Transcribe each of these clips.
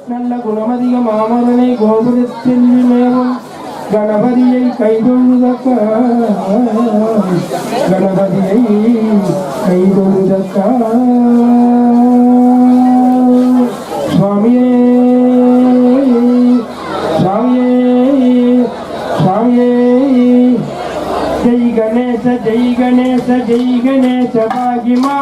நல்ல குணமதிக மாமரனை கோபுரத்தில் மேவும் கணபதியை கைதொழுதக்க கணபதியை கைதொழுதக்க சுவாமியே சுவாமியே சுவாமியே ஜெய் கணேச ஜெய் கணேச ஜெய் கணேச பாகிமா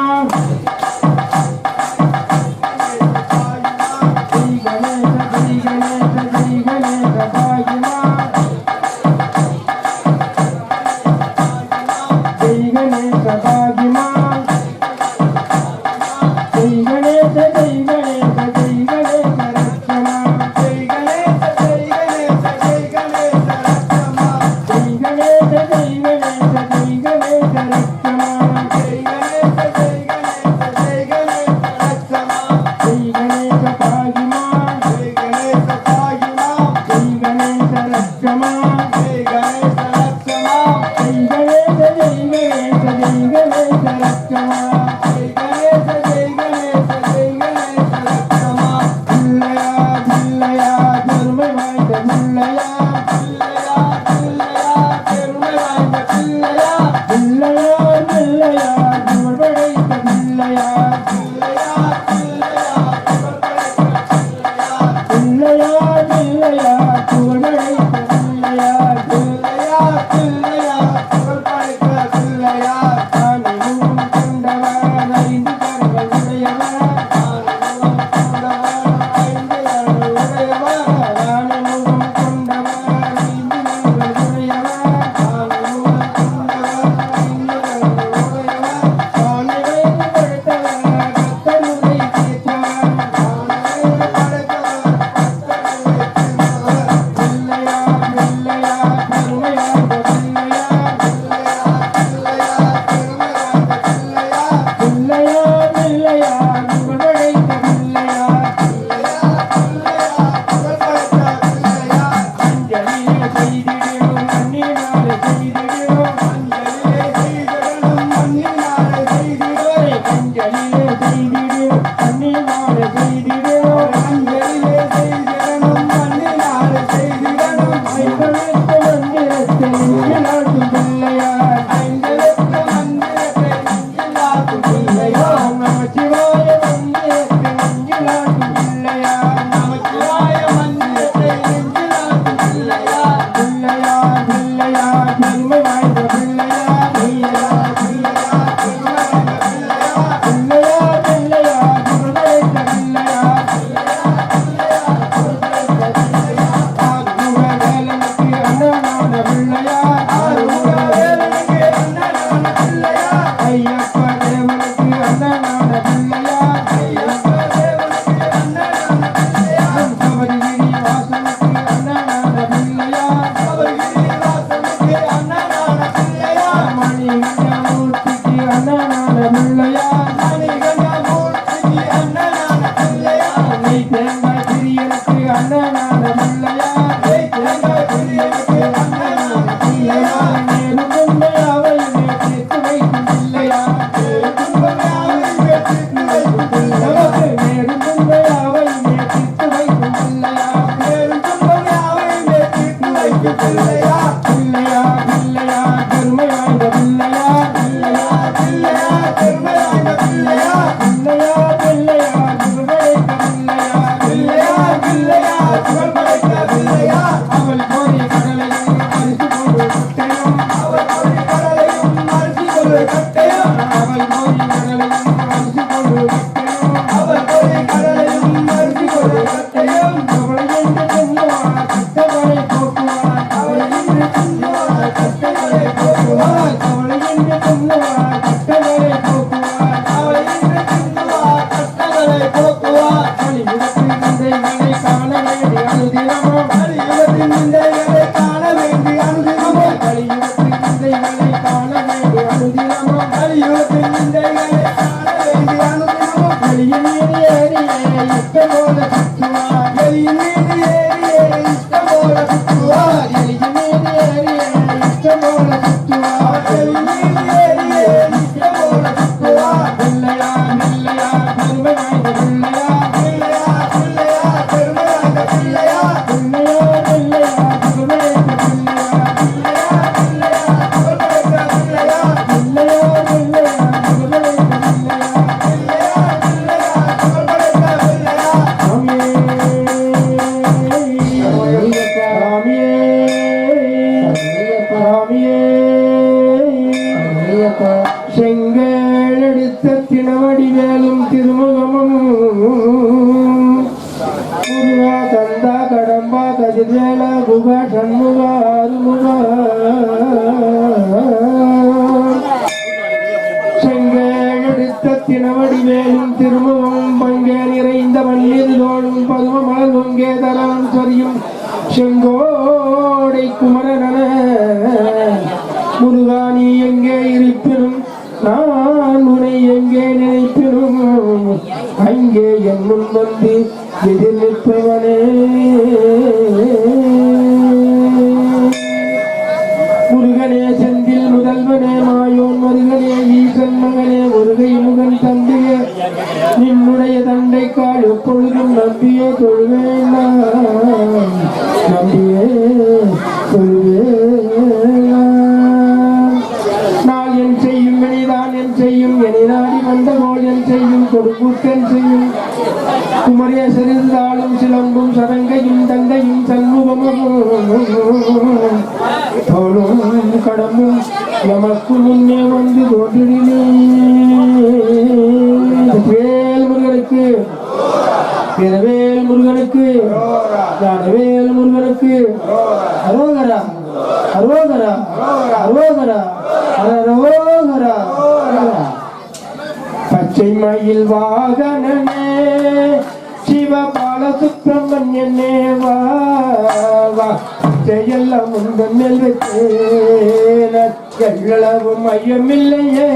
கதிர்வேல குக சண்முக அருமுக செங்கெழுத்த தினவடி மேலும் திருமுகம் பங்கே நிறைந்த மண்ணில் தோழும் பதும மலர் பொங்கே தரம் சொரியும் செங்கோடை குமரன முருகா நீ எங்கே இருப்பினும் நான் உன்னை எங்கே நினைப்பினும் அங்கே என் முன் வந்து எதிர் நிற்பவனே முருகனே செந்தில் முதல்வனே மாயோன் மருகனே ஈசன் மகனே முருகை முகன் தந்தையே நின்னுடைய தண்டைக்கால் எப்பொழுதும் நம்பியே தொழுவேன் நம்பியே தொழுவேன் நாள் என் செய்யும் வெளிதான் என் செய்யும் என நாடி வந்த கோள் என் செய்யும் கொடுக்கூட்டன் செய்யும் குமரேசரிந்தாலும் சிலம்பும் சரங்கையும் தங்கையும் சண்முகமும் தோளும் கடமும் எமக்கு முன்னே வந்து தோன்றினே வேல் முருகனுக்கு பிறவேல் முருகனுக்கு ஞானவேல் முருகனுக்கு அரோகரா அரோகரா அரோகரா அரோகரா பச்சை மயில் வாகனனே சிவ பாலசுப்பிரமணியனே வா பச்சையெல்லாம் உங்கள் மேல் வச்சேன எவ்வளவும் ஐயமில்லையே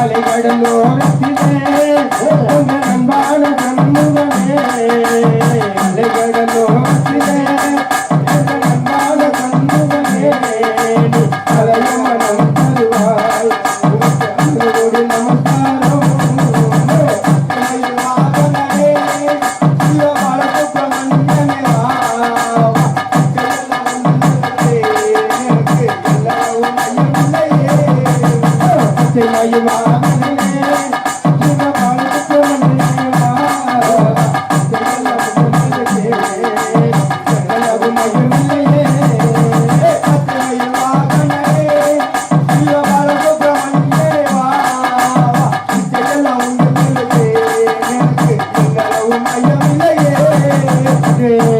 அலைகடலோ வாழ்க